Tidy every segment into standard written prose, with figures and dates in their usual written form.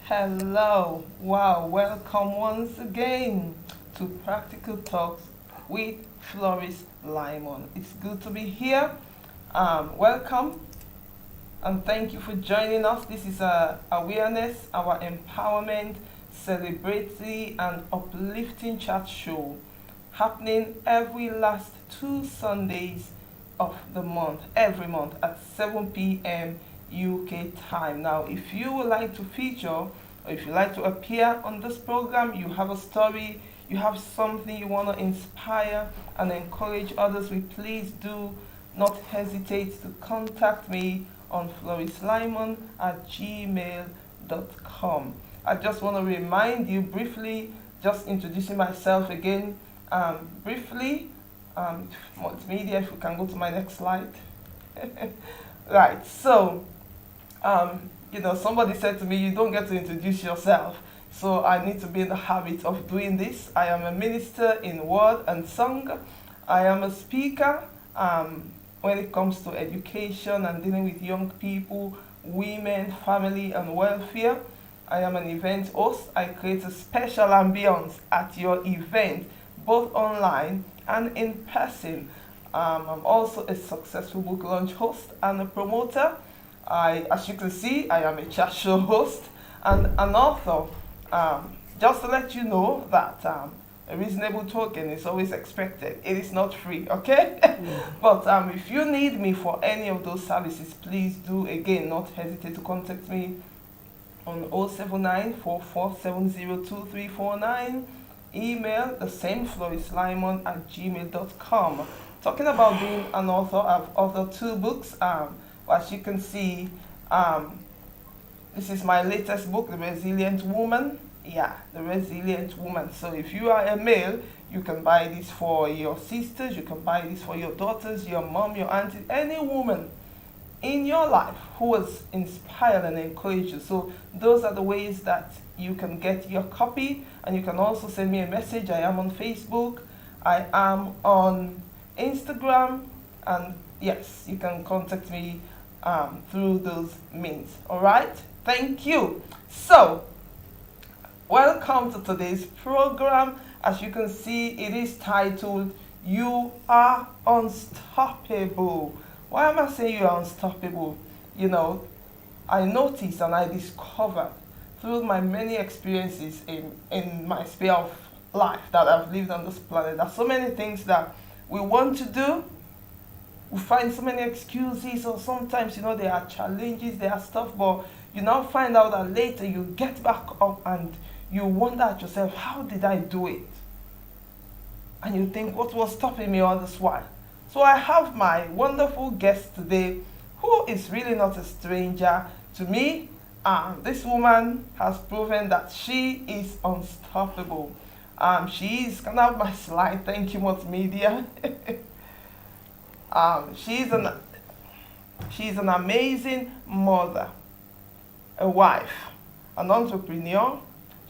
Hello, wow, welcome once again to Practical Talks with Floris Lyman. It's good to be here. Welcome and thank you for joining us. This is our awareness, our empowerment, celebratory and uplifting chat show happening every last 2 Sundays of the month, every month at 7 p.m. UK time. Now, if you would like to feature or if you like to appear on this program, you have a story, you have something you want to inspire and encourage others with, please do not hesitate to contact me on florislyman@gmail.com. I just want to remind you briefly, just introducing myself again, briefly, multimedia, if we can go to my next slide. Right, so, somebody said to me, you don't get to introduce yourself. So I need to be in the habit of doing this. I am a minister in word and song. I am a speaker when it comes to education and dealing with young people, women, family, and welfare. I am an event host. I create a special ambience at your event, both online and in person. I'm also a successful book launch host and a promoter. As you can see, I am a chat show host and an author. Just to let you know that a reasonable token is always expected. It is not free, okay? But if you need me for any of those services, please do, again, not hesitate to contact me on 079-4470-2349. Email the same, florislyman@gmail.com. Talking about being an author, I've authored 2 books. As you can see, this is my latest book, The Resilient Woman. Yeah, The Resilient Woman. So if you are a male, you can buy this for your sisters, you can buy this for your daughters, your mom, your auntie, any woman in your life who has inspired and encouraged you. So those are the ways that you can get your copy, and you can also send me a message. I am on Facebook, I am on Instagram, and yes, you can contact me through those means. All right, thank you. So welcome to today's program. As you can see, it is titled You Are Unstoppable. Why am I saying you are unstoppable? I noticed and I discovered through my many experiences in my sphere of life that I've lived on this planet, that so many things that we want to do, we find so many excuses, or sometimes, there are challenges, there are stuff, but you now find out that later you get back up and you wonder at yourself, how did I do it? And you think, what was stopping me all this while? So I have my wonderful guest today, who is really not a stranger to me. This woman has proven that she is unstoppable. She is, can I have my slide? Thank you, multimedia. She's an amazing mother, a wife, an entrepreneur.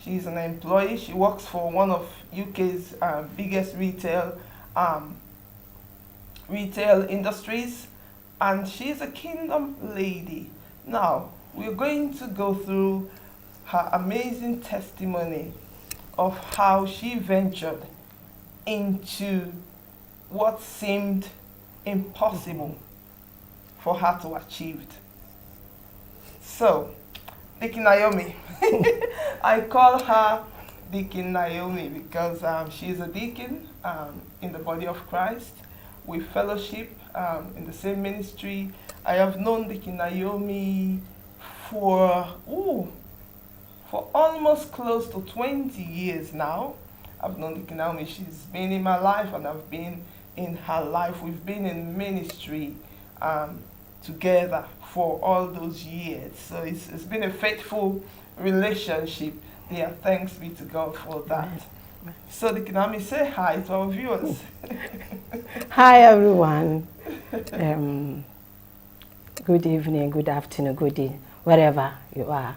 She's an employee. She works for one of UK's biggest retail industries, and she's a kingdom lady. Now, we're going to go through her amazing testimony of how she ventured into what seemed impossible for her to achieve. So, Deacon Naomi, I call her Deacon Naomi because she's a deacon in the body of Christ. We fellowship in the same ministry. I have known Deacon Naomi for almost close to 20 years now. I've known Deacon Naomi. She's been in my life and I've been in her life. We've been in ministry together for all those years. So it's been a faithful relationship. Yeah, thanks be to God for that. So Deacon Naomi, say hi to our viewers. Hi everyone. Good evening, good afternoon, good day, wherever you are,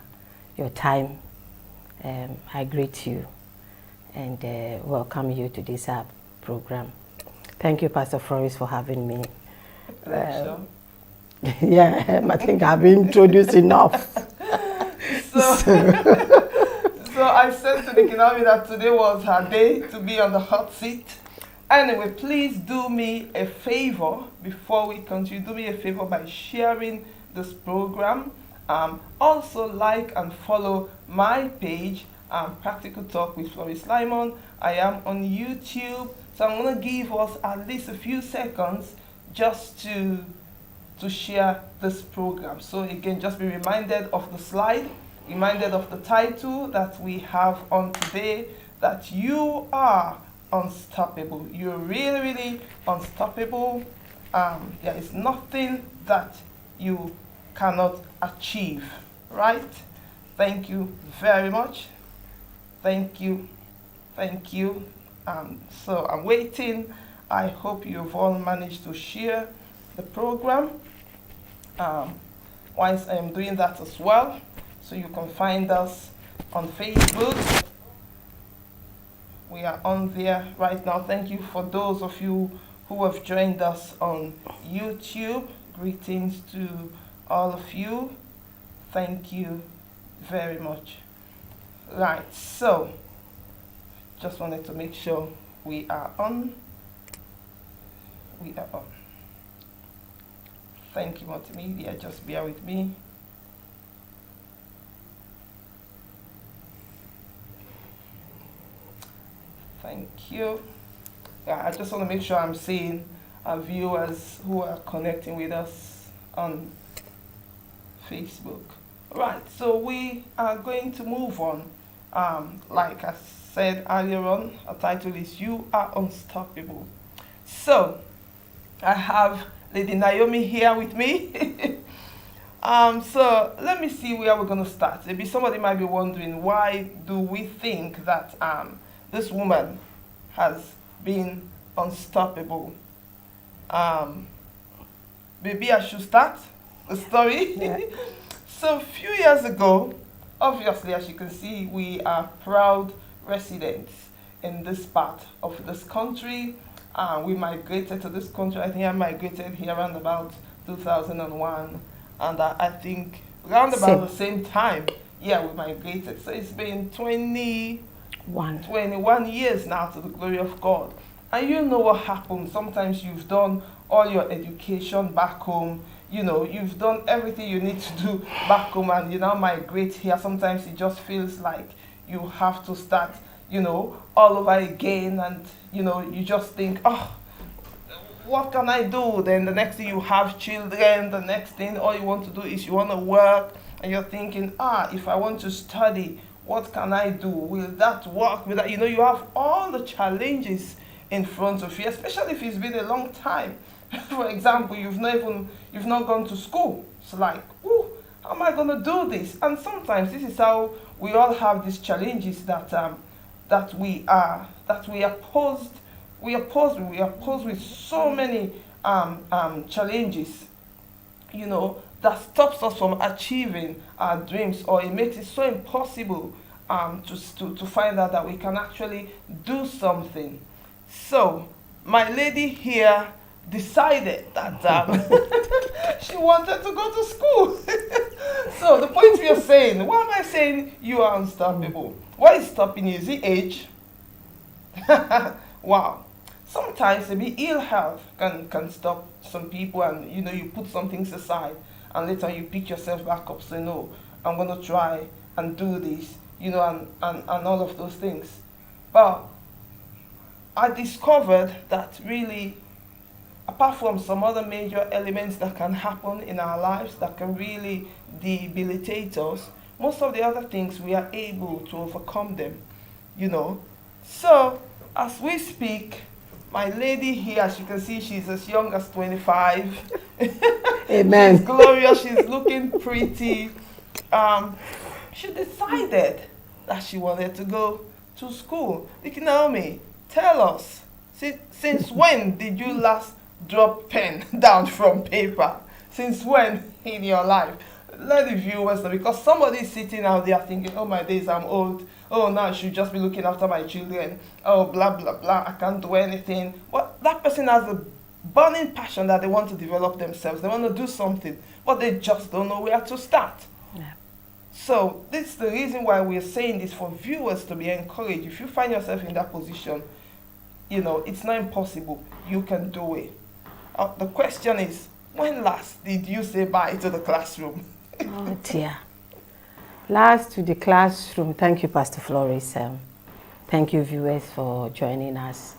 your time. I greet you and welcome you to this program. Thank you, Pastor Floris, for having me. Pleasure. Yeah, I think I've been introduced enough. So, so I said to Nikki Naomi that today was her day to be on the hot seat. Anyway, please do me a favor before we continue. Do me a favor by sharing this program. Also, like and follow my page, Practical Talk with Floris Lyman. I am on YouTube, so I'm going to give us at least a few seconds just to share this program. So again, just be reminded of the slide, reminded of the title that we have on today, that you are unstoppable. You're really, really unstoppable. There is nothing that you cannot achieve, right? Thank you very much. Thank you. Thank you. So I'm waiting. I hope you've all managed to share the program. Whilst I am doing that as well, so you can find us on Facebook. We are on there right now. Thank you for those of you who have joined us on YouTube. Greetings to all of you. Thank you very much. Right, so just wanted to make sure we are on. We are on. Thank you, multimedia. Just bear with me. Thank you. Yeah, I just want to make sure I'm seeing our viewers who are connecting with us on Facebook. Right, so we are going to move on. Like I said earlier on, our title is You Are Unstoppable. So, I have Lady Naomi here with me. So let me see where we're going to start. Maybe somebody might be wondering, why do we think that this woman has been unstoppable? Maybe I should start the story. Yeah. So a few years ago, obviously, as you can see, we are proud residents in this part of this country. We migrated to this country. I think I migrated here around about 2001, and I think around about the same time, yeah, we migrated. So it's been 21 years now, to the glory of God. And you know what happens. Sometimes you've done all your education back home. You know, you've done everything you need to do back home, and you now migrate here. Sometimes it just feels like you have to start, you know, all over again. And, you know, you just think, oh, what can I do? Then the next thing, you have children. The next thing, all you want to do is you want to work. And you're thinking, if I want to study, what can I do? Will that work? Will that, you know, you have all the challenges in front of you, especially if it's been a long time. For example, you've not gone to school. It's like, ooh, how am I going to do this? And sometimes this is how we all have these challenges that we are posed with so many challenges, you know, that stops us from achieving our dreams, or it makes it so impossible to find out that we can actually do something. So my lady here decided that she wanted to go to school. So the point we are saying, why am I saying you are unstoppable? What is stopping you? Is it age? Wow. Sometimes maybe ill health can stop some people, and you know, you put some things aside and later you pick yourself back up, say, no, I'm going to try and do this, you know, and all of those things. But I discovered that really, apart from some other major elements that can happen in our lives that can really debilitate us, most of the other things we are able to overcome them, you know. So as we speak, my lady here, as you can see, she's as young as 25. Amen. She's glorious. She's looking pretty. She decided that she wanted to go to school. Nikki Naomi, tell us, since when did you last drop pen down from paper? Since when in your life? Let the viewers know, because somebody is sitting out there thinking, oh my days, I'm old. Oh, now I should just be looking after my children. Oh, blah, blah, blah. I can't do anything. Well, that person has a burning passion that they want to develop themselves. They want to do something, but they just don't know where to start. Yeah. So this is the reason why we're saying this, for viewers to be encouraged. If you find yourself in that position, it's not impossible. You can do it. The question is, when last did you say bye to the classroom? Oh dear. Last to the classroom. Thank you, Pastor Flores. Thank you, viewers, for joining us.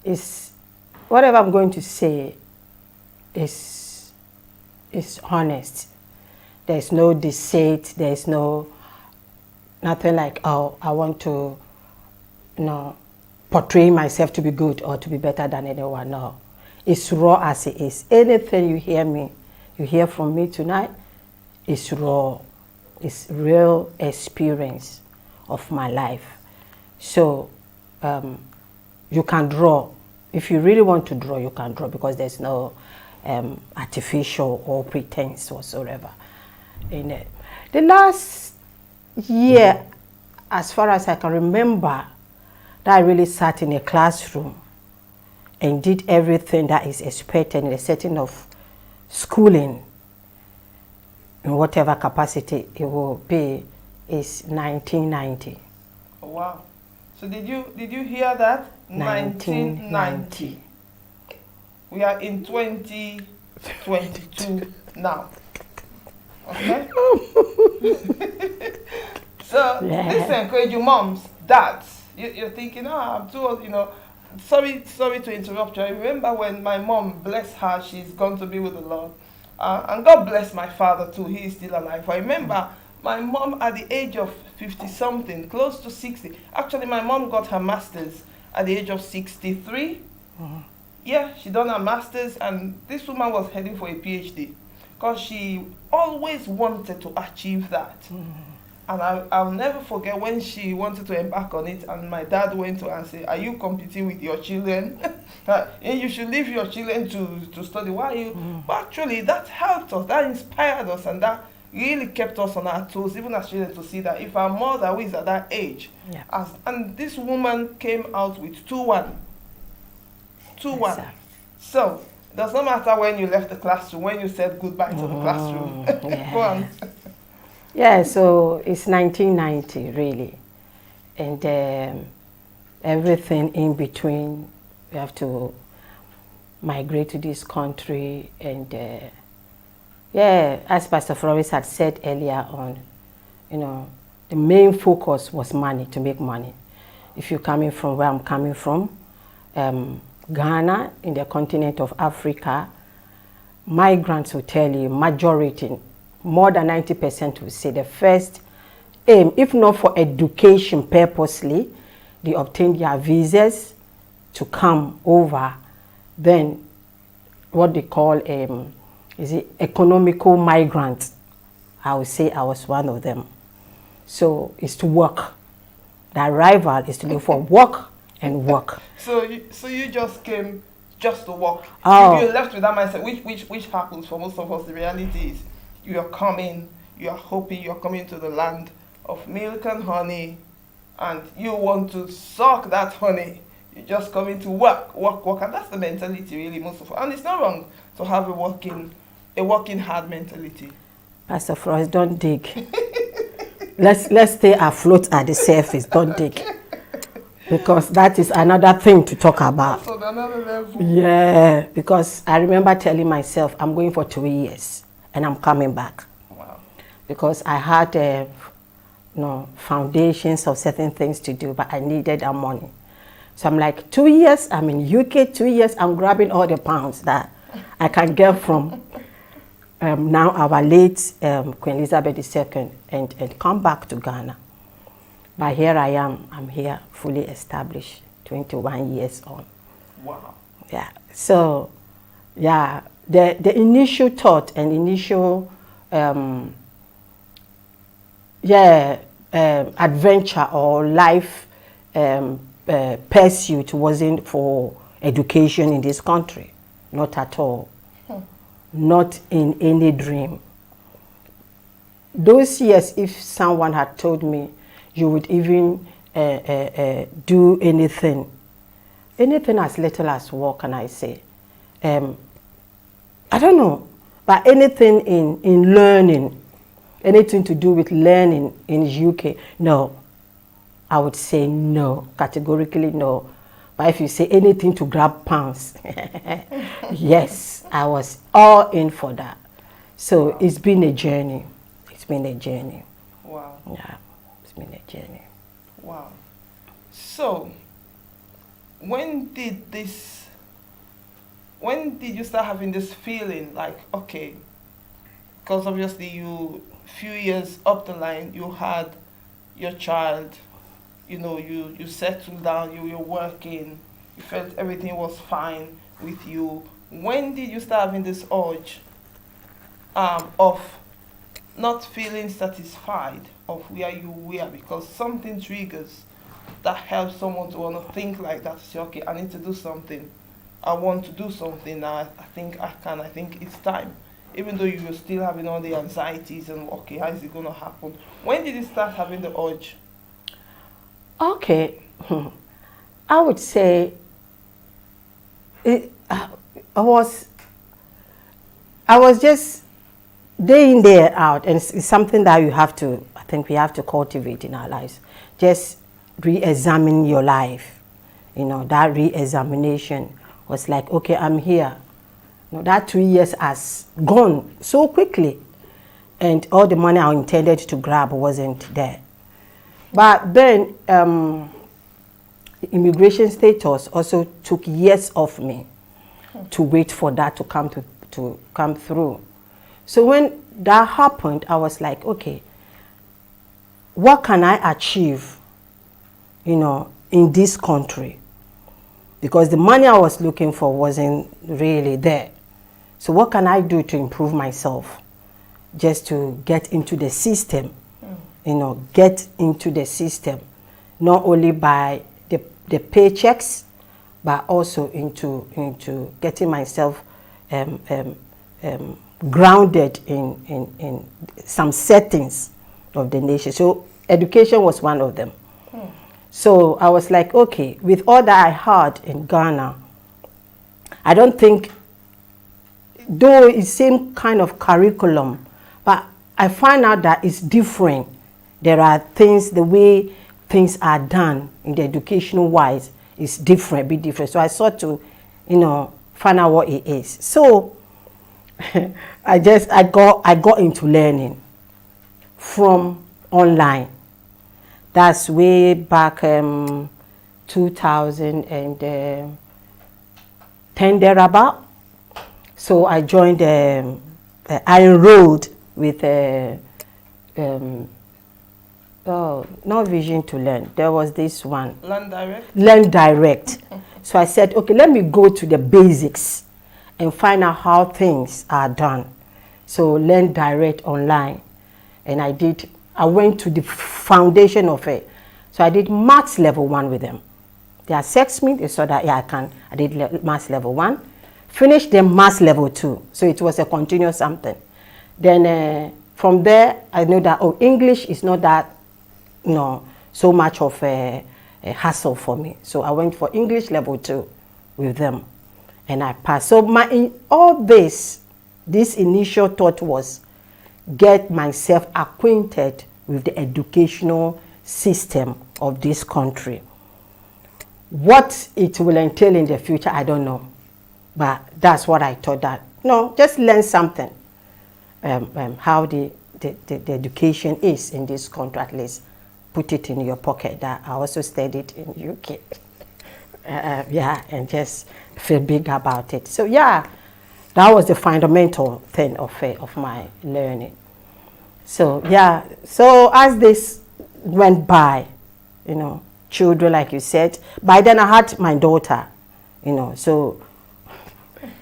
Is whatever I'm going to say is honest. There's no deceit. There's nothing like, oh, I want to, portray myself to be good or to be better than anyone. No, it's raw as it is. Anything you hear from me tonight, is raw. It's real experience of my life. So you can draw. If you really want to draw, you can draw, because there's no artificial or pretense whatsoever in it. The last year, as far as I can remember, that I really sat in a classroom and did everything that is expected in a setting of schooling, in whatever capacity it will be, is 1990. Oh, wow. So did you hear that? 1990. We are in 2022 now. Okay? So this encourage you, moms, dads. You're thinking, I'm too old, Sorry to interrupt you. I remember when my mom, bless her, she's gone to be with the Lord. And God bless my father too, he is still alive. I remember my mom at the age of 50-something, close to 60. Actually, my mom got her master's at the age of 63. Yeah, she done her master's, and this woman was heading for a PhD, because she always wanted to achieve that. And I'll never forget when she wanted to embark on it, and my dad went to her and said, are you competing with your children? You should leave your children to study. Why are you? But actually, that helped us, that inspired us, and that really kept us on our toes, even as children, to see that if our mother, who is at that age, and this woman came out with 2-1. 2-1. Yes, so, it does not matter when you left the classroom, when you said goodbye to the classroom. Yeah. Go on. Yeah, so it's 1990, really. And everything in between, we have to migrate to this country. And as Pastor Flores had said earlier on, the main focus was money, to make money. If you're coming from where I'm coming from, Ghana, in the continent of Africa, migrants will tell you, majority, more than 90% will say the first aim, if not for education purposely, they obtain their visas to come over. Then what they call economical migrants. I would say I was one of them. So it's to work. The arrival is to look for work and work. So you just came just to work. Oh. If you left with that mindset, which happens for most of us, the reality is you are coming, you are hoping you're coming to the land of milk and honey, and you want to suck that honey. You're just coming to work, and that's the mentality really most of us. And it's not wrong to have a working hard mentality. Pastor Flores, don't dig. let's stay afloat at the surface. Don't dig, because that is another thing to talk about. That's on another level. Yeah, because I remember telling myself I'm going for 2 years and I'm coming back. Wow. Because I had foundations of certain things to do, but I needed that money. So I'm like, 2 years, I'm in UK, 2 years, I'm grabbing all the pounds that I can get from now our late Queen Elizabeth II and come back to Ghana. But here I am, I'm here fully established, 21 years on. Wow. Yeah, so, yeah, the initial thought and initial, adventure or life pursuit wasn't for education in this country, not at all, not in any dream. Those years, if someone had told me you would even do anything as little as what can I say? I don't know, but anything in learning, anything to do with learning in UK, no. I would say no, categorically no. But if you say anything to grab pounds, yes, I was all in for that. So it's been a journey. It's been a journey. Wow. Yeah, it's been a journey. Wow. So, when did you start having this feeling like, okay, because obviously few years up the line, you had your child, you settled down, you're working, you felt everything was fine with you. When did you start having this urge of not feeling satisfied of where you were? Because something triggers that helps someone to want to think like that, to say, okay, I need to do something. I want to do something now. I think I can. I think it's time. Even though you were still having all the anxieties and, okay, how is it going to happen? When did you start having the urge? Okay, I would say I was just day in, day out, and it's something that I think we have to cultivate in our lives. Just re-examine your life. That re-examination was like, okay, I'm here. That 2 years has gone so quickly, and all the money I intended to grab wasn't there. But then immigration status also took years off me to wait for that to come through. So when that happened, I was like, okay, what can I achieve, in this country? Because the money I was looking for wasn't really there. So what can I do to improve myself? Just to get into the system, get into the system, not only by the paychecks, but also into getting myself grounded in some settings of the nation. So education was one of them. So I was like, okay, with all that I had in Ghana, I don't think, though it's same kind of curriculum, but I find out that it's different. There are things, the way things are done in the educational wise is different, be different. So I sought to, find out what it is. So I got into learning from online. That's way back 2010 thereabout. So I joined, I enrolled with not Vision to Learn. There was this one. Learn Direct? Learn Direct. So I said, okay, let me go to the basics and find out how things are done. So Learn Direct online. And I went to the foundation of it. So I did maths level 1 with them. They assessed me, they saw that, yeah, I can. I did maths level 1. Finished the maths level 2. So it was a continuous something. Then from there, I know that, English is not that, so much of a hassle for me. So I went for English level 2 with them. And I passed. So in all this initial thought was get myself acquainted with the educational system of this country. What it will entail in the future, I don't know. But that's what I thought that, just learn something. How the education is in this country, at least put it in your pocket. That I also studied in UK. And just feel big about it. So yeah, that was the fundamental thing of my learning. So yeah, so as this went by, children, like you said, by then I had my daughter, so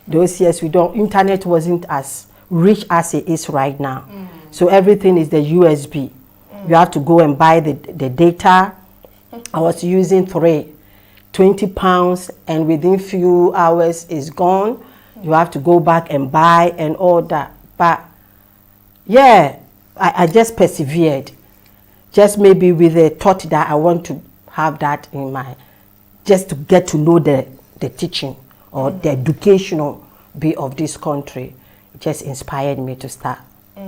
those years internet wasn't as rich as it is right now. So everything is the USB. You have to go and buy the data. I was using 20 pounds, and within few hours it's gone. You have to go back and buy and all that. But yeah, I just persevered. Just maybe with the thought that I want to have that in just to get to know the teaching or the educational bit of this country. It just inspired me to start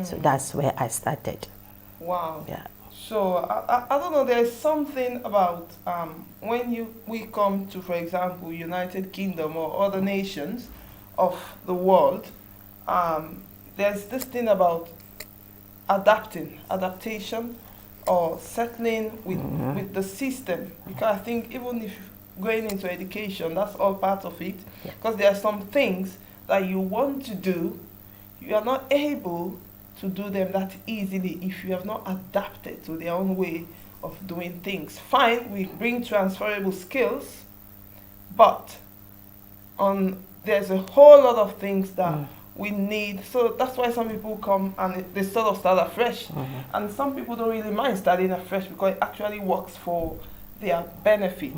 So that's where I started. Wow. Yeah. So I don't know. There's something about when we come to, for example, United Kingdom or other nations of the world. There's this thing about adaptation, or settling with the system. Because I think even if going into education, that's all part of it. Yeah. Because there are some things that you want to do, you are not able to do them that easily if you have not adapted to their own way of doing things. Fine, we bring transferable skills, but there's a whole lot of things that we need. So that's why some people come and they sort of start afresh. And some people don't really mind starting afresh because it actually works for their benefit.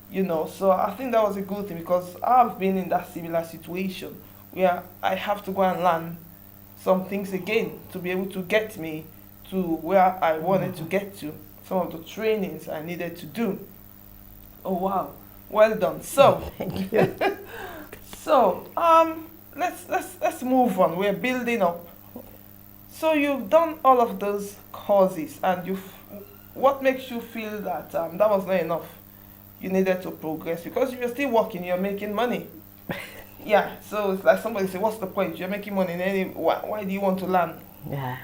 You know, so I think that was a good thing, because I've been in that similar situation where I have to go and learn some things again to be able to get me to where I wanted to get to, some of the trainings I needed to do. Oh wow, well done. So Thank you. so let's move on. We're building up. So you've done all of those courses, and what makes you feel that that was not enough? You needed to progress, because if you're still working, you're making money. Yeah, so it's like somebody say, what's the point? You're making money, why do you want to learn? Yeah.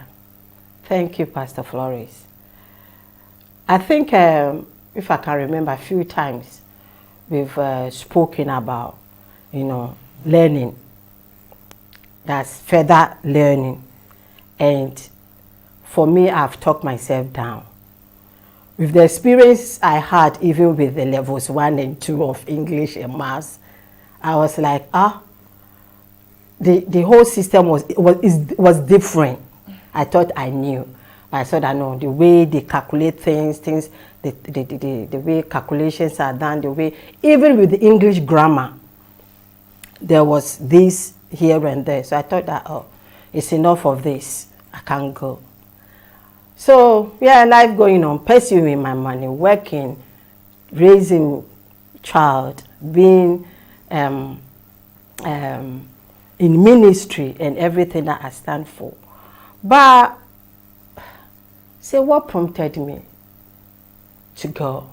Thank you, Pastor Flores. I think, if I can remember, a few times we've spoken about, learning. That's further learning. And for me, I've talked myself down. With the experience I had, even with the levels 1 and 2 of English and Maths, I was like, the whole system was different. I thought I knew. But I thought I know the way they calculate things, the way calculations are done, the way, even with the English grammar, there was this here and there. So I thought that, it's enough of this. I can't go. So, yeah, life going on, pursuing my money, working, raising child, being in ministry and everything that I stand for. But, say, what prompted me to go?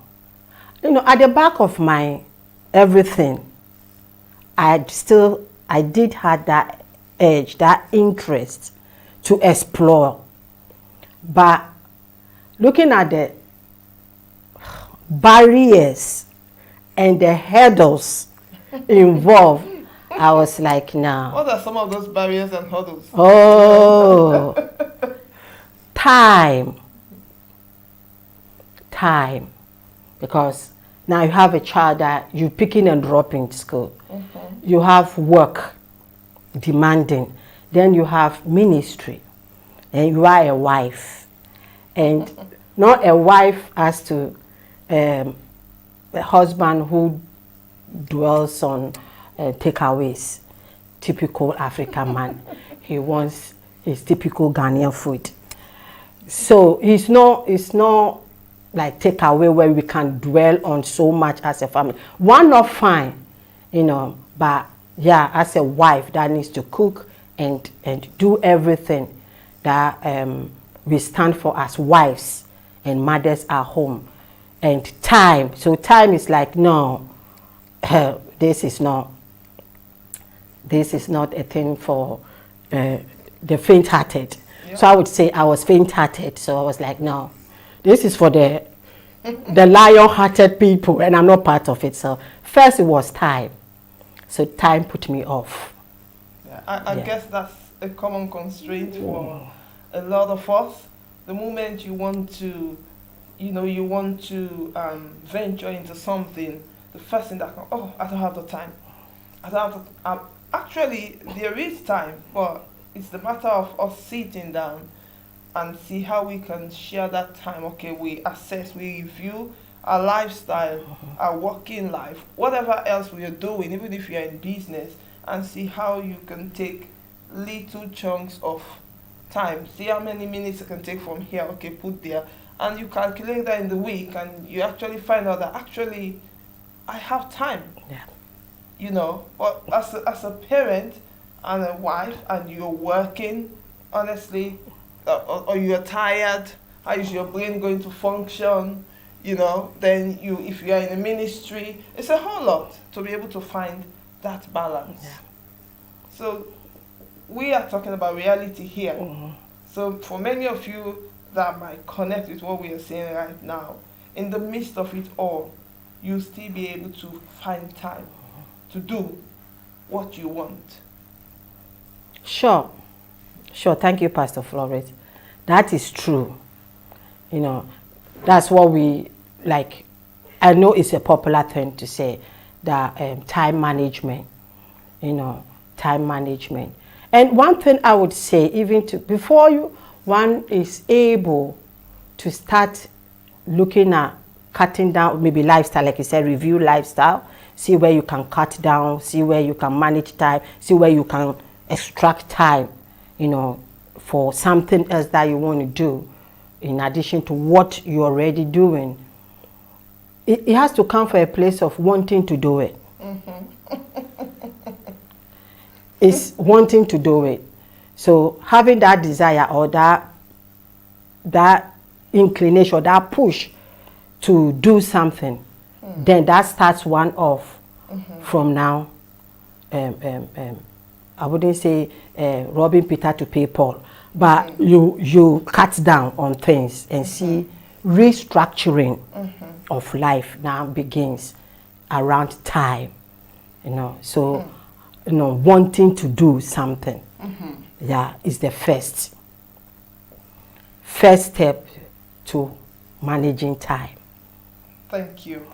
At the back of my everything, I did have that edge, that interest to explore. But looking at the barriers and the hurdles involved, I was like, nah. What are some of those barriers and hurdles? Oh, time. Because now you have a child that you picking and dropping to school. You have work demanding. Then you have ministry. And you are a wife. And not a wife as to a husband who dwells on takeaways. Typical African man. He wants his typical Ghanaian food. So it's not like takeaway where we can dwell on so much as a family. One not fine, but yeah, as a wife that needs to cook and do everything that we stand for as wives and mothers at home. And time. So time is like, no, this is not a thing for the faint-hearted. Yep. So I would say I was faint-hearted. So I was like, no, this is for the lion-hearted people, and I'm not part of it. So first it was time. So time put me off. Yeah, I guess that's a common constraint for a lot of us. The moment you want to, venture into something, the first thing that comes, I don't have the time. I don't have the, actually, there is time, but it's the matter of us sitting down and see how we can share that time. Okay, we assess, we review our lifestyle, our working life, whatever else we are doing, even if you're in business, and see how you can take little chunks of time. See how many minutes you can take from here, okay, put there. And you calculate that in the week, and you actually find out that actually I have time. Yeah. But as a parent and a wife, and you're working, honestly, or you're tired, how is your brain going to function? You know, then if you are in a ministry, it's a whole lot to be able to find that balance. Yeah. So we are talking about reality here. Mhm. So for many of you that might connect with what we are saying right now, in the midst of it all, you'll still be able to find time to do what you want. Sure. Sure. Thank you, Pastor Flores. That is true. You know, that's what we like. I know it's a popular thing to say that time management, you know, time management. And one thing I would say, even to before one is able to start looking at cutting down, maybe lifestyle, like you said, review lifestyle, see where you can cut down, see where you can manage time, see where you can extract time, you know, for something else that you want to do in addition to what you're already doing. It has to come from a place of wanting to do it. It's wanting to do it. So having that desire or that inclination, that push to do something, then that starts one off from now. I wouldn't say robbing Peter to pay Paul, but you cut down on things and see restructuring of life now begins around time, you know. So, you know, wanting to do something, yeah, is the first step to managing time. Thank you.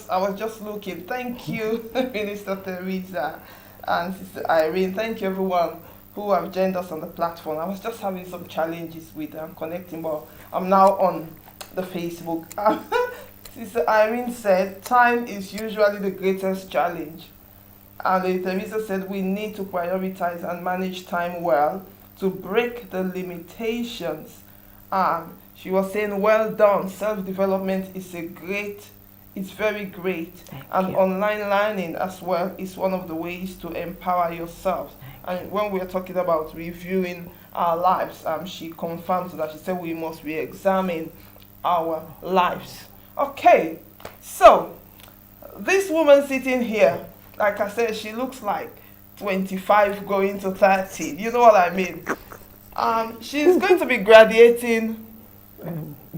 I was just looking. Thank you, Minister Teresa and Sister Irene. Thank you, everyone who have joined us on the platform. I was just having some challenges with connecting, but I'm now on the Facebook. Sister Irene said, time is usually the greatest challenge. And Lady Teresa said, we need to prioritize and manage time well to break the limitations. She was saying, well done. Self-development is it's very great. And online learning as well is one of the ways to empower yourself. And when we're talking about reviewing our lives, she confirms that. She said we must re-examine our lives. Okay, so this woman sitting here, like I said, she looks like 25 going to 30. You know what I mean? She's going to be graduating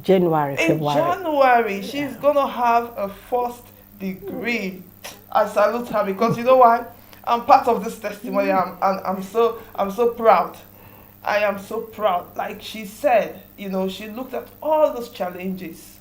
January, in February. January. She's gonna have a first degree. I salute her because you know why? I'm part of this testimony. I'm so proud. I am so proud. Like she said, you know, she looked at all those challenges.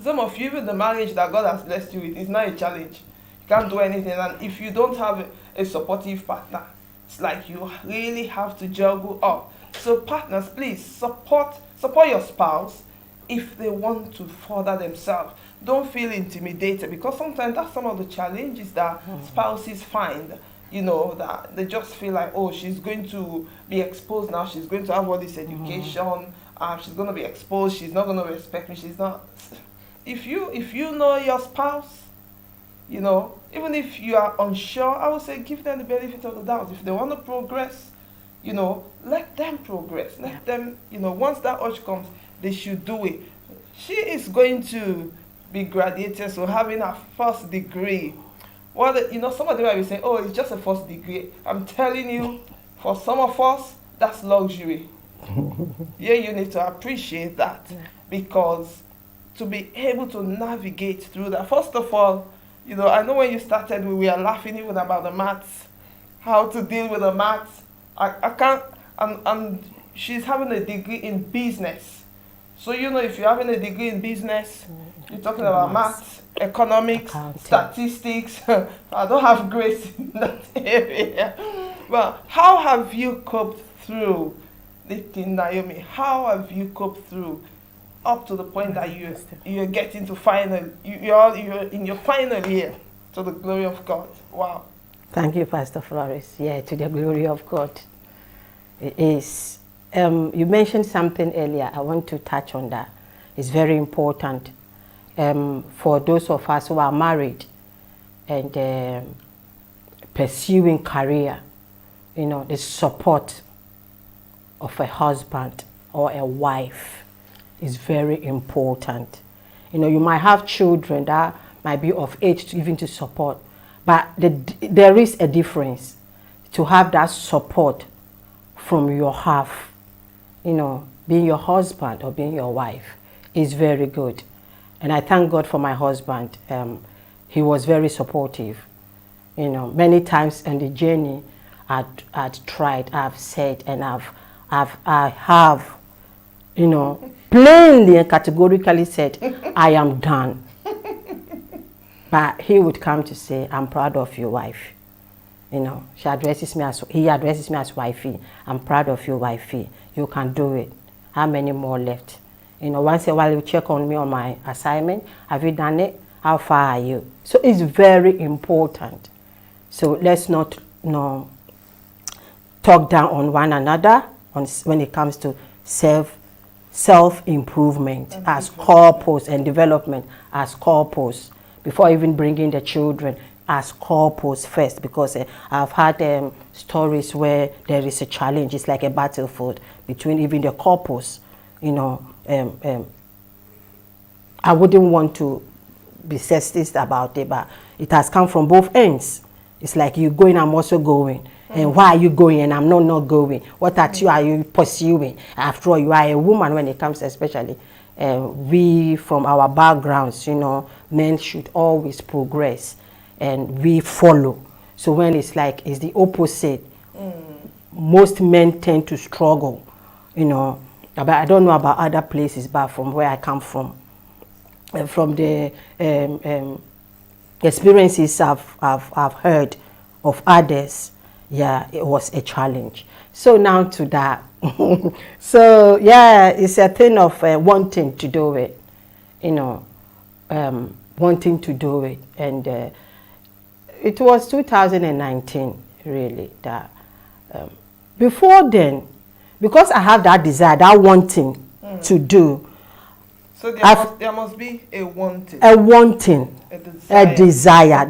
Some of you, even the marriage that God has blessed you with, is not a challenge. You can't do anything, and if you don't have a supportive partner, it's like you really have to juggle up. So partners, please support your spouse if they want to further themselves. Don't feel intimidated, because sometimes that's some of the challenges that spouses find. You know, that they just feel like, oh, she's going to be exposed now. She's going to have all this education. She's going to be exposed. She's not going to respect me. She's not. If you know your spouse, you know, even if you are unsure, I would say give them the benefit of the doubt. If they want to progress, you know, let them progress. Let them, you know, once that urge comes, they should do it. She is going to be graduated, so having her first degree. Well, you know, some of them might be saying, oh, it's just a first degree. I'm telling you, for some of us, that's luxury. Yeah, you need to appreciate that, because to be able to navigate through that, first of all, you know, I know when you started, we were laughing even about the maths, how to deal with the maths. I can't, and she's having a degree in business. So, you know, if you're having a degree in business, you're talking about maths, economics, statistics. I don't have grades in that area. Well, how have you coped through, Naomi? How have you coped through up to the point that you're getting to you're in your final year, to the glory of God? Wow. Thank you, Pastor Flores. Yeah, to the glory of God. It is. You mentioned something earlier. I want to touch on that. It's very important for those of us who are married and pursuing career. You know, the support of a husband or a wife is very important. You know, you might have children that might be of age to even to support, but there is a difference to have that support from your half. You know, being your husband or being your wife is very good. And I thank God for my husband. He was very supportive. You know, many times in the journey, I'd tried, I've said, and I have, you know, plainly and categorically said, I am done. But he would come to say, I'm proud of you, wife. You know, he addresses me as wifey. I'm proud of you, wifey. You can do it. How many more left? You know, once in a while you check on me on my assignment. Have you done it? How far are you? So it's very important. So let's not, you know, talk down on one another when it comes to self-improvement as corpus and development as corpus, before even bringing the children as corpus first, because I've had stories where there is a challenge. It's like a battlefield between even the corpus. You know, I wouldn't want to be sexist about it, but it has come from both ends. It's like you going, I'm also going. And why are you going and I'm not going? What are you pursuing? After all, you are a woman when it comes, especially we from our backgrounds, you know, men should always progress and we follow. So when it's like, it's the opposite, most men tend to struggle, you know. But I don't know about other places, but from where I come from the experiences I've heard of others, yeah, it was a challenge. So now to that. So yeah, it's a thing of wanting to do it, you know, wanting to do it. And it was 2019 really that before then, because I have that desire, that wanting to do. So there must be a wanting. A wanting. A desire.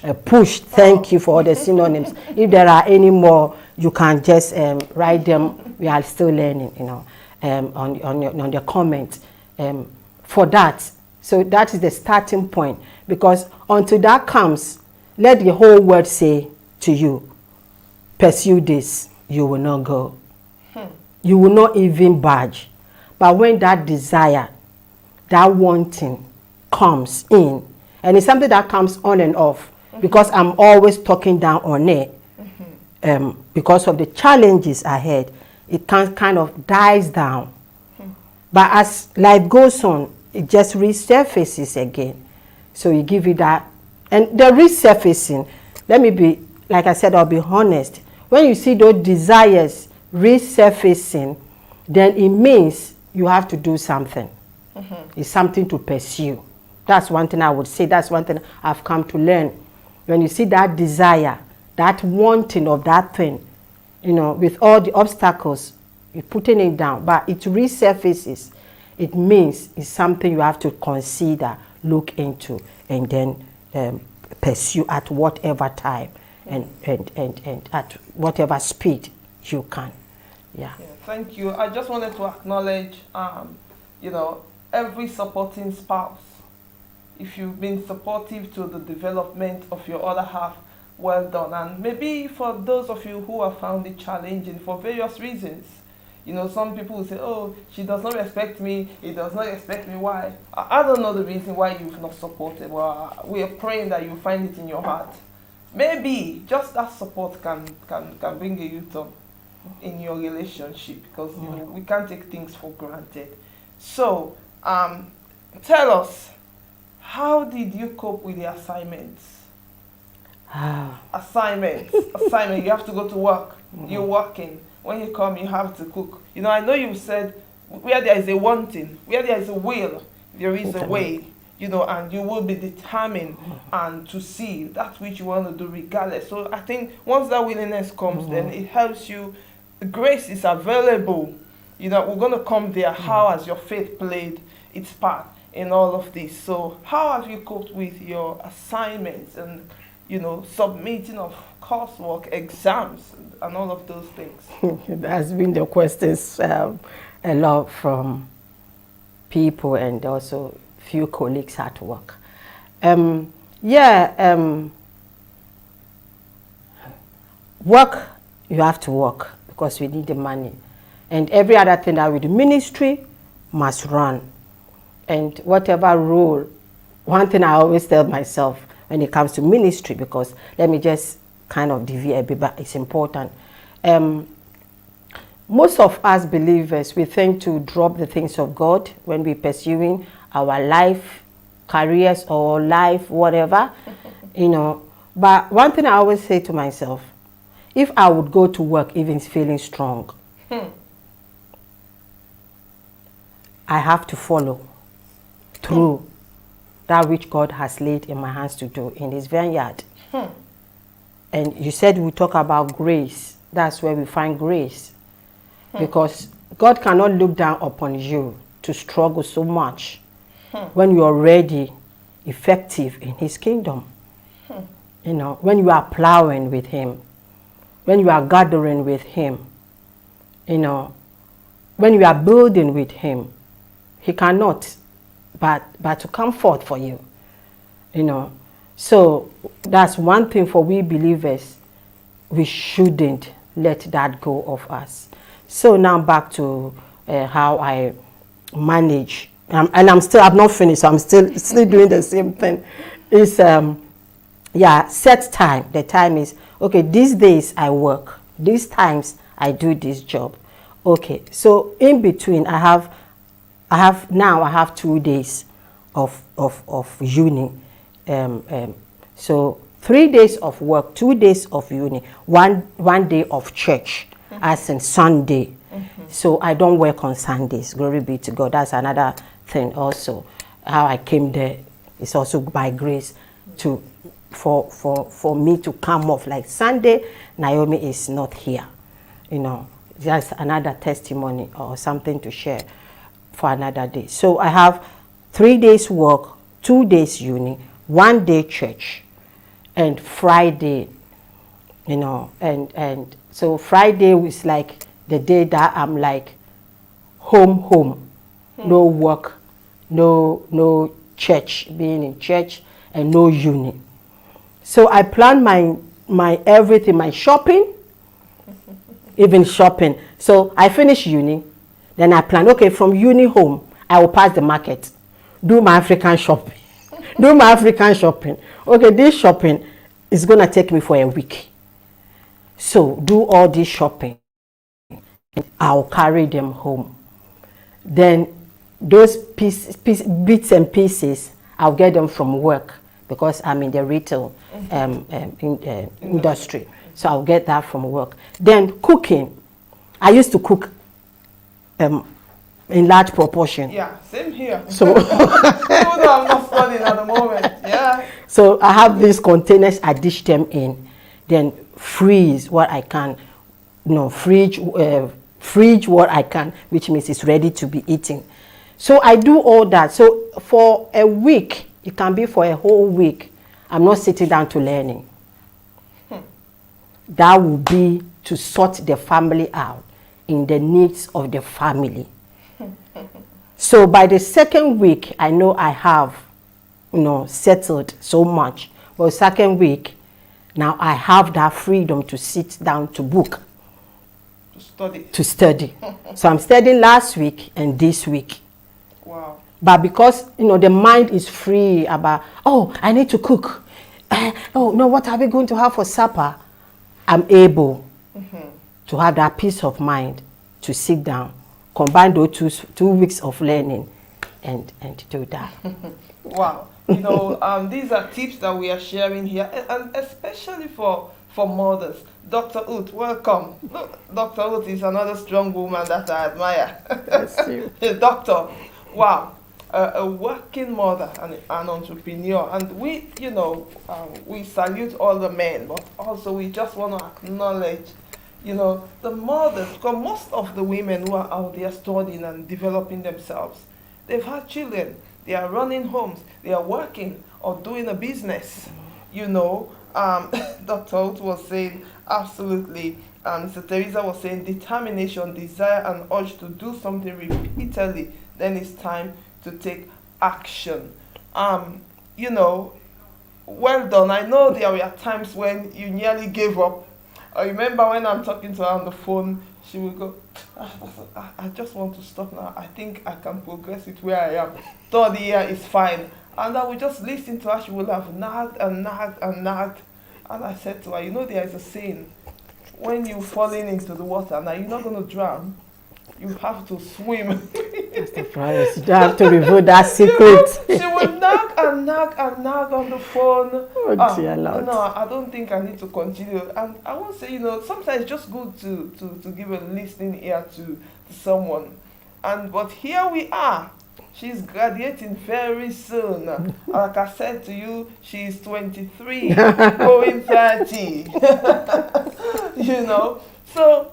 A push. Thank you for all the synonyms. If there are any more, you can just write them. We are still learning, you know, on the comments for that. So that is the starting point. Because until that comes, let the whole world say to you, pursue this, you will not go. You will not even budge. But when that desire, that wanting comes in, and it's something that comes on and off, because I'm always talking down on it, because of the challenges ahead, it kind of dies down. But as life goes on, it just resurfaces again. So you give it that, and the resurfacing, let me be, like I said, I'll be honest. When you see those desires resurfacing, then it means you have to do something. It's something to pursue. That's one thing I would say. That's one thing I've come to learn. When you see that desire, that wanting of that thing, you know, with all the obstacles, you're putting it down, but it resurfaces. It means it's something you have to consider, look into, and then pursue at whatever time and at whatever speed you can. Yeah. Thank you. I just wanted to acknowledge, you know, every supporting spouse. If you've been supportive to the development of your other half, well done. And maybe for those of you who have found it challenging for various reasons, you know, some people will say, oh, she does not respect me, he does not respect me. Why? I don't know the reason why you've not supported. Well, we are praying that you find it in your heart. Maybe just that support can bring a U-turn in your relationship, because you know, we can't take things for granted. So tell us, how did you cope with the assignments? Assignment. You have to go to work. You're working. When you come, you have to cook. You know, I know you said where there is a wanting, where there is a will, there is a way. You know, and you will be determined and to see that which you want to do regardless. So I think once that willingness comes, then it helps you. Grace is available. You know, we're going to come there. How has your faith played its part in all of this? So how have you coped with your assignments and, submitting of coursework, exams, and all of those things? That's been the questions a lot from people and also few colleagues at work. Work, you have to work because we need the money. And every other thing that we do, ministry must run. And whatever role, one thing I always tell myself when it comes to ministry, because let me just kind of deviate a bit, but it's important. Most of us believers, we tend to drop the things of God when we're pursuing our life, careers or life, whatever, But one thing I always say to myself, if I would go to work even feeling strong, I have to follow through that which God has laid in my hands to do in His vineyard. And you said we talk about grace. That's where we find grace. Because God cannot look down upon you to struggle so much when you are already effective in His kingdom. When you are plowing with Him, when you are gathering with Him, when you are building with Him, He cannot but to come forth for you. So that's one thing for we believers. We shouldn't let that go of us. So now back to how I manage, and I'm not finished. So I'm still doing the same thing. It's set time. The time is okay. These days I work. These times I do this job. Okay. So in between I have 2 days of uni. So 3 days of work, 2 days of uni, one day of church, as in Sunday. So I don't work on Sundays. Glory be to God. That's another thing also. How I came there is also by grace for me to come off. Like Sunday, Naomi is not here. Just another testimony or something to share for another day. So I have 3 days work, 2 days uni, 1 day church, and Friday, and so Friday is like the day that I'm like home, no work, no church, being in church, and no uni. So I plan my everything, my shopping, even shopping. So I finish uni, then I plan, okay, from uni home, I will pass the market, do my African shopping. Okay, this shopping is going to take me for a week. So do all this shopping. I'll carry them home. Then those bits and pieces, I'll get them from work because I'm in the retail industry. So I'll get that from work. Then cooking. I used to cook in large proportion. Yeah, same here. So even though I'm not studying at the moment. Yeah. So I have these containers, I dish them in, then freeze what I can, fridge what I can, which means it's ready to be eaten. So I do all that. So for a week, it can be for a whole week, I'm not sitting down to learning. That will be to sort the family out in the needs of the family. So by the second week, I know I have, settled so much. But second week, now I have that freedom to sit down to book. To study. So I'm studying last week and this week. Wow. But because, the mind is free about, I need to cook. What are we going to have for supper? I'm able to have that peace of mind to sit down, combine those 2 weeks of learning and do that. Wow. These are tips that we are sharing here, and especially for mothers. Dr. Ut, welcome. Look, Dr. Ut is another strong woman that I admire. That's you. Doctor, wow. A working mother and an entrepreneur, and we salute all the men, but also we just want to acknowledge the mothers, because most of the women who are out there studying and developing themselves, they've had children, they are running homes, they are working or doing a business, Dr. Holt was saying, absolutely. Mr. Teresa was saying, determination, desire, and urge to do something repeatedly. Then it's time to take action. You know, well done. I know there were times when you nearly gave up. I remember when I'm talking to her on the phone, she will go, I just want to stop now. I think I can progress it where I am. Third year is fine. And I would just listen to her. She would have nagged and nagged and nagged. And I said to her, you know, there is a saying, when you're falling into the water, now you're not going to drown. You have to swim. That's the price. You don't have to reveal that secret. She would nag and nag and nag on the phone. Oh dear Lord. No, I don't think I need to continue. And I won't say, you know, sometimes it's just good to give a listening ear to someone. But here we are. She's graduating very soon. Like I said to you, she's 23, going 30. You know, so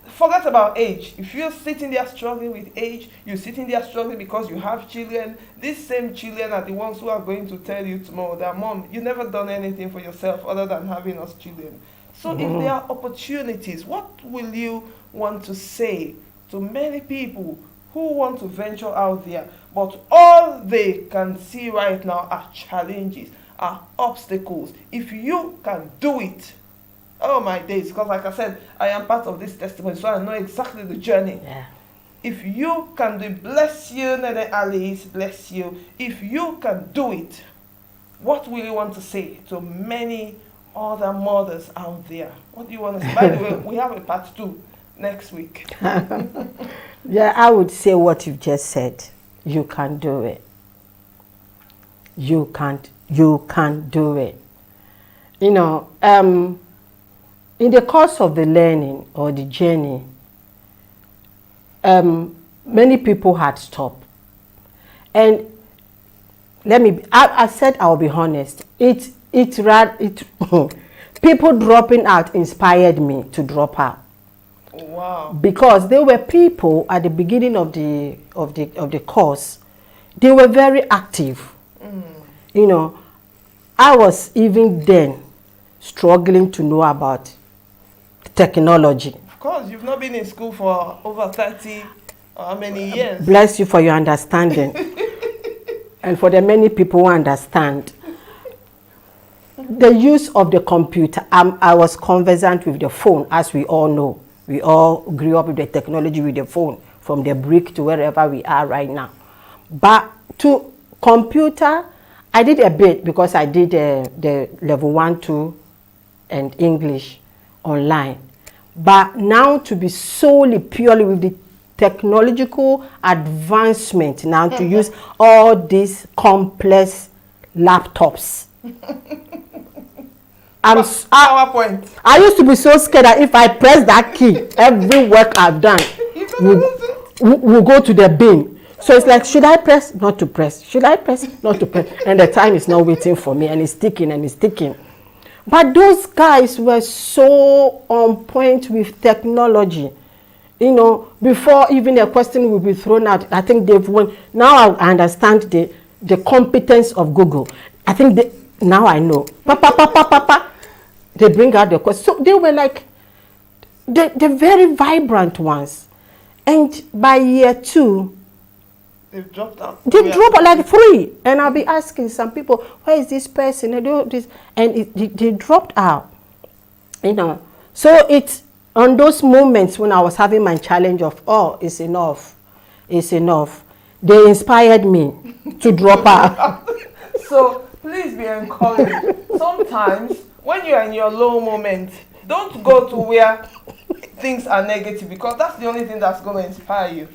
forget about age. If you're sitting there struggling with age, you're sitting there struggling because you have children. These same children are the ones who are going to tell you tomorrow that, Mom, you never done anything for yourself other than having us children. So if there are opportunities, what will you want to say to many people who want to venture out there, but all they can see right now are challenges, are obstacles? If you can do it, oh my days, because like I said, I am part of this testimony, so I know exactly the journey. Yeah. If you can do it, bless you, Nene Alice, bless you. If you can do it, what will you want to say to many other mothers out there? What do you want to say? By the way, we have a part 2 next week. Yeah, I would say what you've just said. You can do it. You can do it. You know, in the course of the learning or the journey, many people had stopped. And I said I'll be honest. People dropping out inspired me to drop out. Wow. Because there were people at the beginning of the course, they were very active. You know, I was even then struggling to know about technology. Of course, you've not been in school for over 30 or how many years? Bless you for your understanding. And for the many people who understand. The use of the computer, I was conversant with the phone, as we all know. We all grew up with the technology with the phone, from the brick to wherever we are right now. But to computer, I did a bit because I did the level 1, 2 and English online. But now to be solely, purely with the technological advancement, now to use all these complex laptops. PowerPoint. I used to be so scared that if I press that key, every work I've done will go to the bin. So it's like, should I press? Not to press. Should I press? Not to press. And the time is not waiting for me, and it's ticking and it's ticking. But those guys were so on point with technology. You know, before even a question will be thrown out, I think they've won. Now I understand the competence of Google. I think now I know. They bring out the question. So they were like the very vibrant ones. And by year 2, they've dropped out. They drop out like 3. And I'll be asking some people, where is this person? I do this. And they dropped out. You know. So it's on those moments when I was having my challenge of, it's enough. It's enough. They inspired me to drop out. So please be encouraged. Sometimes when you're in your low moment, don't go to where things are negative, because that's the only thing that's going to inspire you.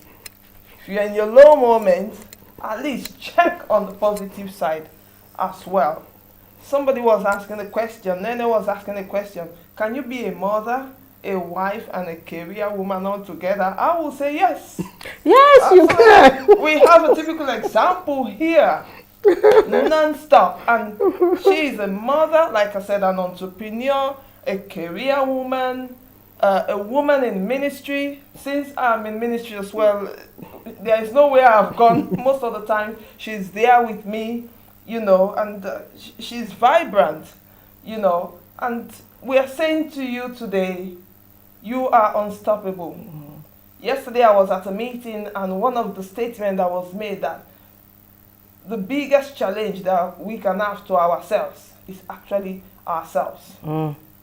If you're in your low moment, at least check on the positive side as well. Somebody was asking a question, Nene was asking a question, can you be a mother, a wife, and a career woman all together? I will say yes. Yes, you can. We have a typical example here. Non-stop. And she is a mother, like I said, an entrepreneur, a career woman, a woman in ministry. Since I'm in ministry as well, there is nowhere I've gone. Most of the time she's there with me, you know, and she's vibrant. you know. And we are saying to you today, you are unstoppable. Yesterday I was at a meeting, and one of the statements that was made that the biggest challenge that we can have to ourselves is actually ourselves.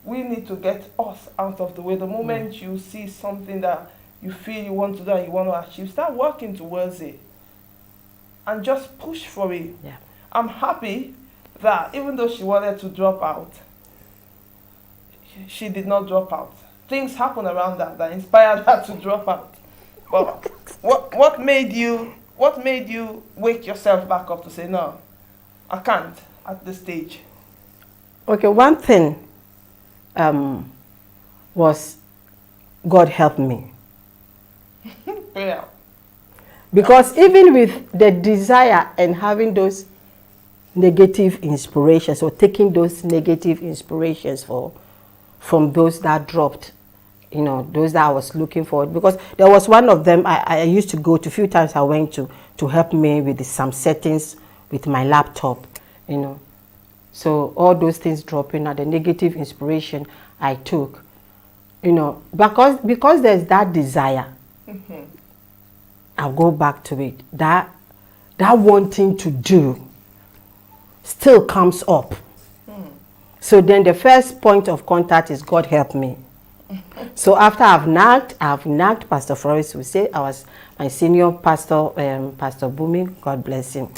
We need to get us out of the way. The moment you see something that you feel you want to do and you want to achieve, start working towards it and just push for it. Yeah. I'm happy that even though she wanted to drop out, she did not drop out. Things happen around her that inspired her to drop out. But what made you wake yourself back up to say, no, I can't at this stage? Okay, one thing was God help me. Prayer. Because even with the desire and having those negative inspirations, or taking those negative inspirations from those that dropped, you know, those that I was looking for, because there was one of them I used to go to, a few times I went to help me with some settings with my laptop, you know. So all those things dropping and the negative inspiration I took, you know, because there's that desire, I'll go back to it. That wanting to do still comes up. So then the first point of contact is God help me. So after I've nagged, Pastor Flores will say, I was my senior pastor, Pastor Booming, God bless him.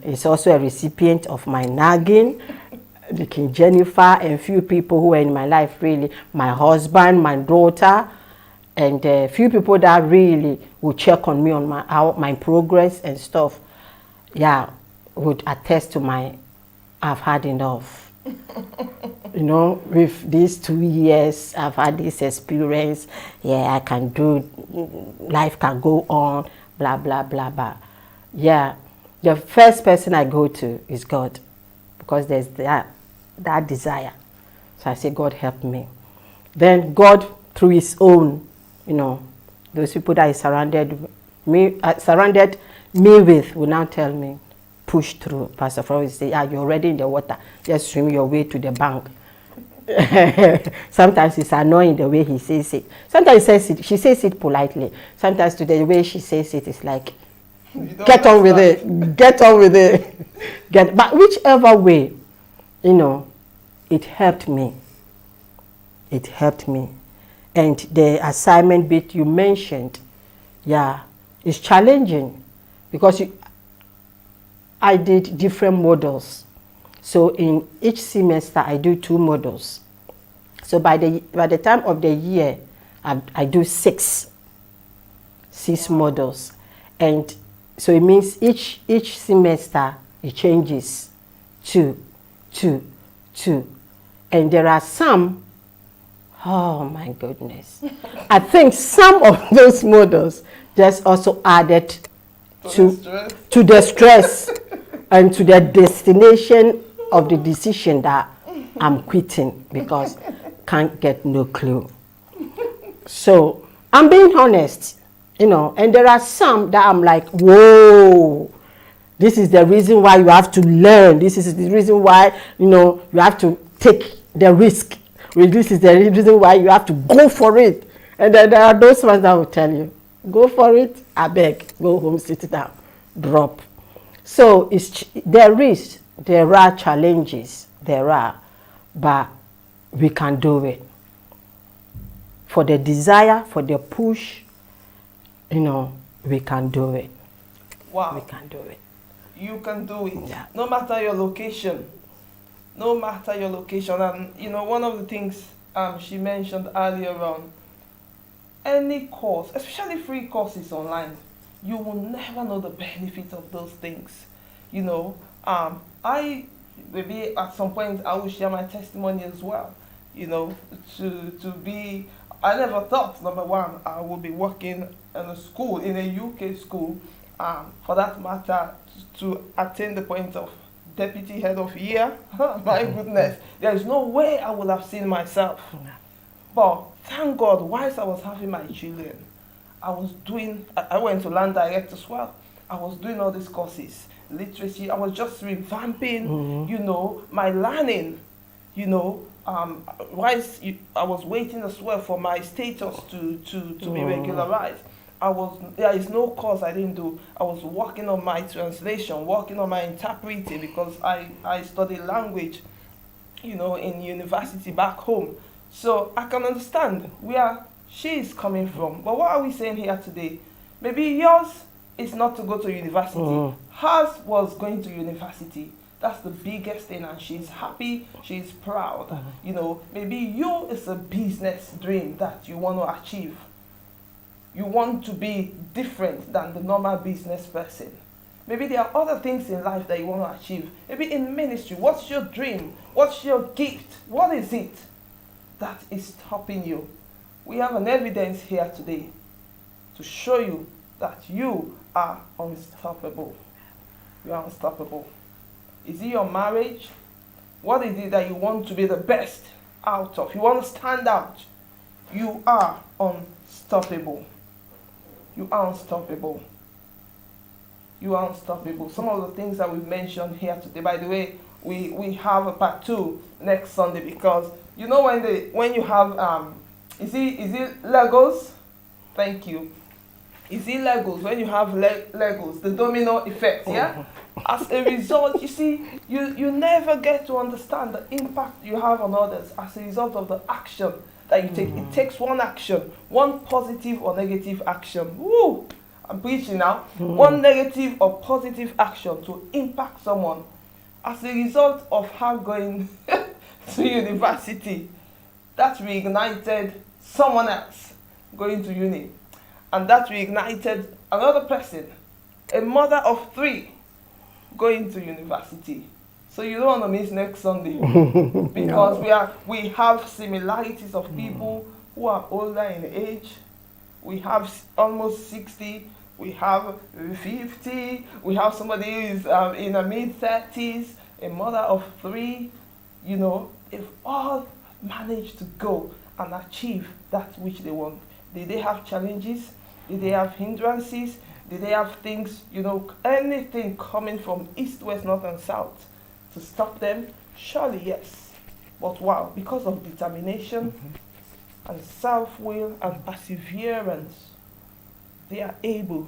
He's also a recipient of my nagging, the King Jennifer, and a few people who were in my life, really. My husband, my daughter, and a few people that really would check on me on my progress and stuff. Yeah, would attest to I've had enough. You know, with these 2 years, I've had this experience. Yeah, I can do, life can go on, blah, blah, blah, blah. Yeah, the first person I go to is God, because there's that desire. So I say, God help me. Then God, through his own, you know, those people that he surrounded me with will now tell me, push through. Pastor Flores say, yeah, you're already in the water, just swim your way to the bank. Sometimes it's annoying the way he says it. Sometimes she says it politely. Sometimes the way she says it is like, get on with it, get on with it. But whichever way, you know, it helped me. It helped me. And the assignment bit you mentioned, yeah, it's challenging, because I did different models. So in each semester, I do 2 models. So by the time of the year, I do 6 models. And so it means each semester, it changes 2. And there are some, oh my goodness. I think some of those models just also added to the stress and to the destination of the decision that I'm quitting, because can't get no clue. So I'm being honest, you know, and there are some that I'm like, whoa, this is the reason why you have to learn. This is the reason why, you know, you have to take the risk. This is the reason why you have to go for it. And then there are those ones that will tell you, go for it, I beg, go home, sit down, drop. So there are challenges, but we can do it. For the desire, for the push, you know, we can do it. Wow. We can do it. You can do it. Yeah. No matter your location. No matter your location. And, you know, one of the things she mentioned earlier on, any course, especially free courses online, you will never know the benefit of those things. You know, maybe at some point I will share my testimony as well. You know, I never thought, number one, I would be working in a school, in a UK school, for that matter, to attain the point of deputy head of year. My goodness, there is no way I would have seen myself. But thank God, whilst I was having my children, I went to land direct as well. I was doing all these courses, literacy. I was just revamping, you know, my learning. you know, I was waiting as well for my status to be regularized. There is no course I didn't do. I was working on my translation, working on my interpreting, because I studied language, you know, in university back home. So I can understand where she is coming from. But what are we saying here today? Maybe yours is not to go to university. Hers was going to university. That's the biggest thing, and she's happy, she's proud. You know, maybe you is a business dream that you want to achieve. You want to be different than the normal business person. Maybe there are other things in life that you want to achieve. Maybe in ministry, what's your dream? What's your gift? What is it that is stopping you? We have an evidence here today to show you that you are unstoppable. You are unstoppable. Is it your marriage? What is it that you want to be the best out of? You want to stand out. You are unstoppable. You are unstoppable. You are unstoppable. Some of the things that we mentioned here today, by the way, we have a part 2 next Sunday, because you know when you have is it Legos? Thank you. Is it Legos? When you have Legos, the domino effect, yeah? As a result, you see, you never get to understand the impact you have on others as a result of the action that you take. It takes one action, one positive or negative action. Woo! I'm preaching now. One negative or positive action to impact someone as a result of her going to university. That reignited someone else going to uni. And that reignited another person, a mother of 3, going to university. So you don't want to miss next Sunday, because we have similarities of people who are older in age. We have almost 60. We have 50. We have somebody who is in the mid-30s, a mother of 3. You know, if all manage to go and achieve that which they want, did they have challenges? Did they have hindrances? Did they have things, you know, anything coming from east, west, north, and south to stop them? Surely yes. But wow, because of determination and self-will and perseverance, they are able.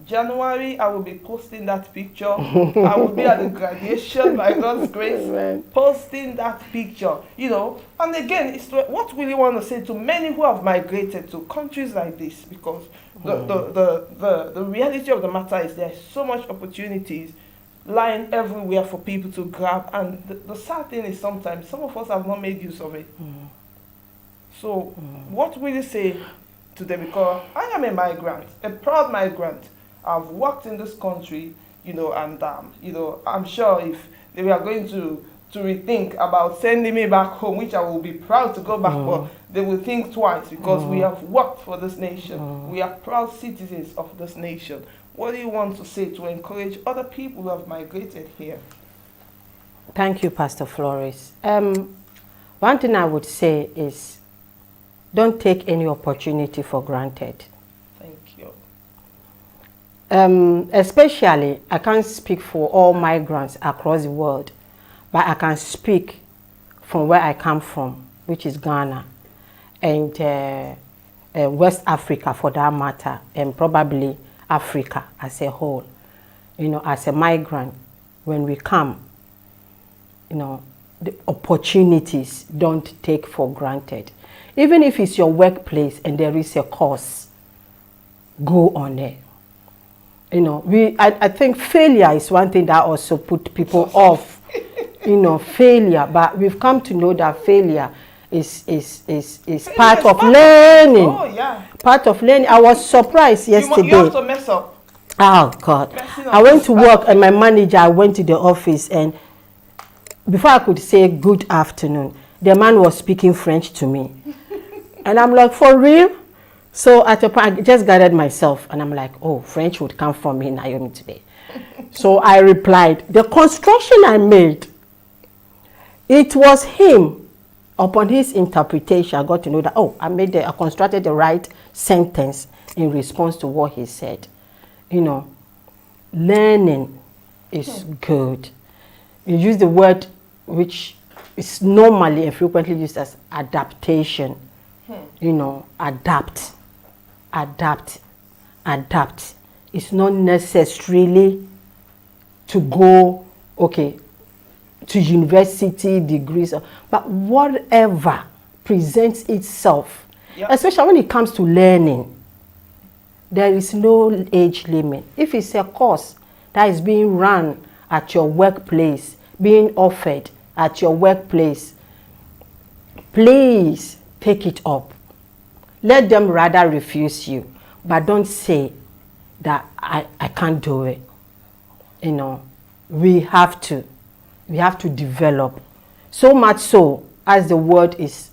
January, I will be posting that picture. I will be at the graduation by God's grace, posting that picture, you know. And again, it's what we really want to say to many who have migrated to countries like this, because the reality of the matter is there's so much opportunities lying everywhere for people to grab. And the sad thing is sometimes some of us have not made use of it. So what will you say to them? Because I am a migrant, a proud migrant. I've worked in this country, you know, and you know, I'm sure if they were going to rethink about sending me back home, which I will be proud to go back, but they will think twice, because we have worked for this nation. We are proud citizens of this nation. What do you want to say to encourage other people who have migrated here? Thank you, Pastor Flores. One thing I would say is, don't take any opportunity for granted. Especially, I can't speak for all migrants across the world, but I can speak from where I come from, which is Ghana, and West Africa for that matter, and probably Africa as a whole. You know, as a migrant, when we come, you know, the opportunities don't take for granted. Even if it's your workplace and there is a course, go on it. You know, I think failure is one thing that also put people off. You know, failure, but we've come to know that failure is part of learning. Oh yeah, part of learning. I was surprised yesterday. You have to mess up. Oh God! I went to work, and my manager, I went to the office, and before I could say good afternoon, the man was speaking French to me, and I'm like, for real? So at a point, I just gathered myself, and I'm like, oh, French would come from me, Naomi, today. So I replied, the construction I made, it was him. Upon his interpretation, I got to know that, oh, I constructed the right sentence in response to what he said. You know, learning is good. You use the word which it's normally and frequently used as adaptation. You know, adapt. It's not necessarily to go, okay, to university degrees, but whatever presents itself, especially when it comes to learning, there is no age limit. If it's a course that is being run at your workplace, being offered at your workplace, please take it up. Let them rather refuse you, but don't say that I can't do it. You know, we have to develop. So much so as the world is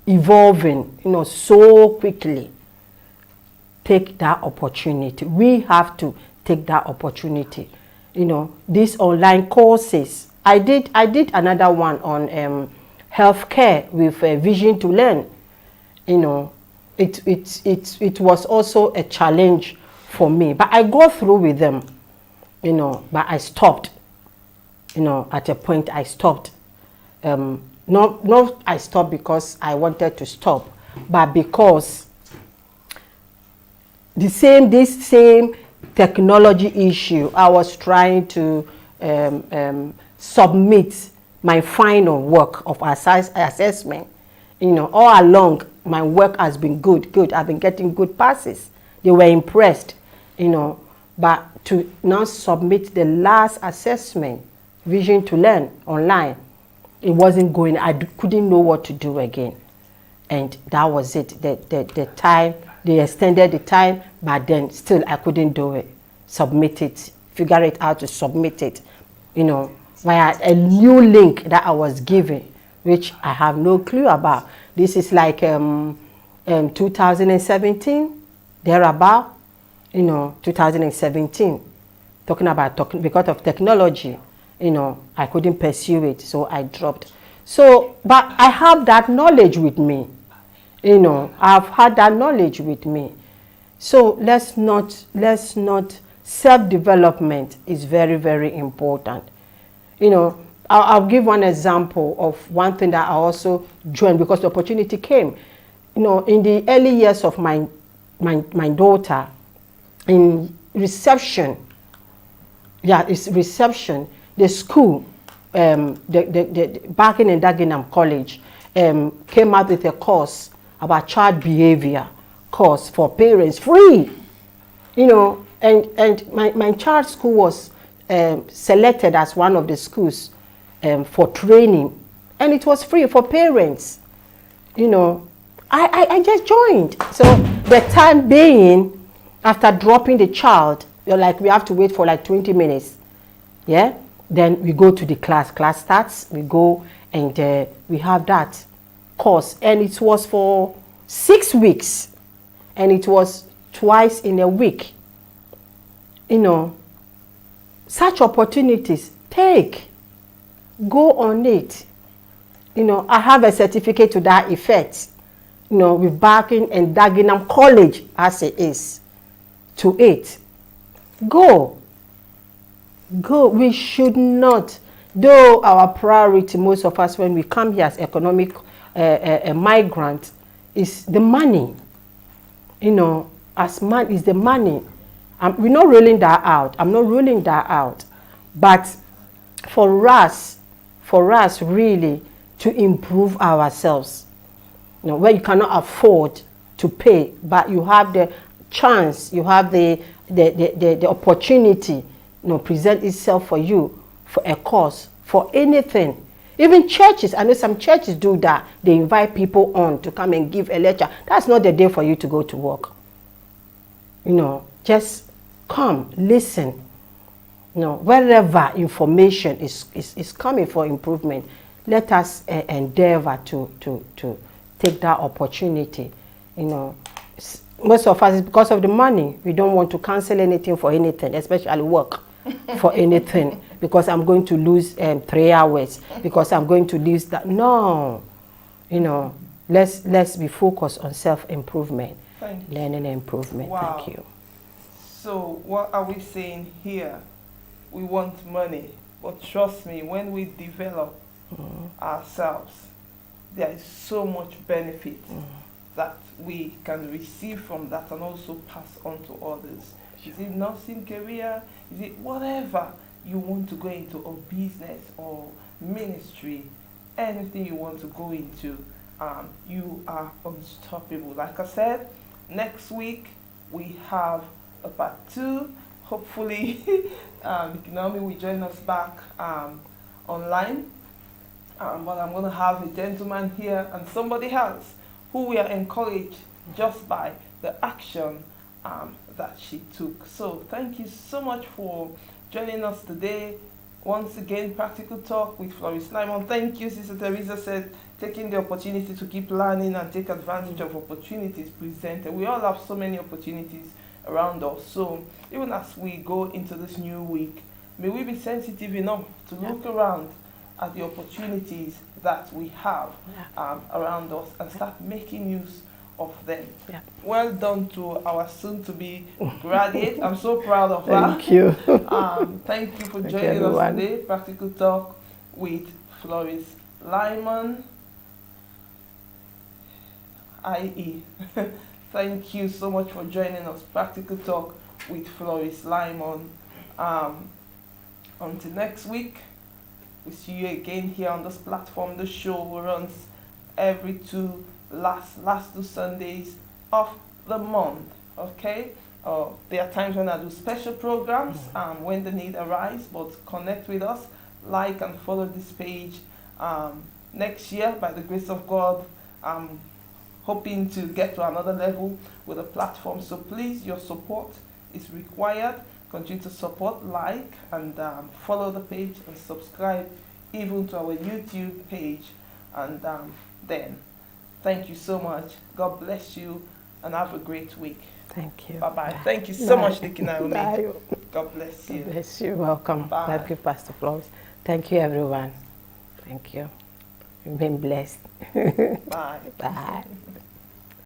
evolving, you know, so quickly. Take that opportunity. We have to take that opportunity. You know, these online courses. I did another one on healthcare with Vision to Learn. You know, it was also a challenge for me, but I go through with them. You know, but I stopped. You know, at a point I stopped. Not I stopped because I wanted to stop, but because this same technology issue, I was trying to submit my final work of assessment. You know, all along my work has been good. I've been getting good passes. They were impressed, you know, but to now submit the last assessment, Vision to Learn, online, it wasn't going. I couldn't know what to do again, and that was it. The time, they extended the time, but then still I couldn't do it. Submit it, figure it out to submit it, you know, via a new link that I was given, which I have no clue about. This is like 2017, thereabout, you know, 2017. Because of technology, you know, I couldn't pursue it, so I dropped. So, but I have that knowledge with me. You know, I've had that knowledge with me. So let's not, self-development is very, very important. You know, I'll give one example of one thing that I also joined because the opportunity came. You know, in the early years of my daughter, in reception, it's reception, the school, the Barking and Dagenham College came out with a course about child behavior course for parents, free. You know, and my child's school was selected as one of the schools for training, and it was free for parents. You know, I just joined. So the time being, after dropping the child, you're like, we have to wait for like 20 minutes. Yeah, then we go to the class starts, we go and we have that course, and it was for 6 weeks, and it was twice in a week. You know, such opportunities, go on it. You know, I have a certificate to that effect, you know, with Barking and Dagenham College as it is, to it. Go. We should not, though our priority, most of us, when we come here as economic migrants, is the money. You know, as man is the money. We're not ruling that out. I'm not ruling that out. But for us really to improve ourselves, you know, where you cannot afford to pay, but you have the chance, you have the opportunity, you know, present itself for you for a course, for anything. Even churches, I know some churches do that. They invite people on to come and give a lecture. That's not the day for you to go to work. You know, just come, listen. You know, wherever information is coming for improvement, let us endeavor to take that opportunity. You know, most of us, it's because of the money. We don't want to cancel anything for anything, especially work for anything, because I'm going to lose 3 hours, because I'm going to lose that. No, you know, let's be focused on self-improvement, learning and improvement. Wow. Thank you. So what are we saying here? We want money, but trust me, when we develop, ourselves, there is so much benefit that we can receive from that and also pass on to others. Is it nursing career? Is it whatever you want to go into, or business or ministry, anything you want to go into, you are unstoppable. Like I said, next week we have a part 2. Hopefully, Naomi will join us back online. But I'm going to have a gentleman here and somebody else who we are encouraged just by the action that she took. So thank you so much for joining us today. Once again, Practical Talk with Floris Lyman. Thank you, Sister Teresa said, taking the opportunity to keep learning and take advantage of opportunities presented. We all have so many opportunities around us. So even as we go into this new week, may we be sensitive enough to look around at the opportunities that we have around us and start making use of them. Well done to our soon-to-be graduate. I'm so proud of her. Thank you. Thank you for joining us today. Practical Talk with Floris Lyman, IE. Thank you so much for joining us. Practical Talk with Floris Lyman. Until next week, we see you again here on this platform. The show runs every last 2 Sundays of the month. Okay. There are times when I do special programs when the need arises, but connect with us, like and follow this page. Next year, by the grace of God, I'm hoping to get to another level with the platform. So please, your support is required. Continue to support, like, and follow the page and subscribe even to our YouTube page. And then, thank you so much. God bless you and have a great week. Thank you. Bye-bye. Thank you so much, Nikki Naomi. Bye. God bless you. God bless you. Welcome. Bye. Thank you, Pastor Floris. Thank you, everyone. Thank you. You've been blessed. Bye. Bye.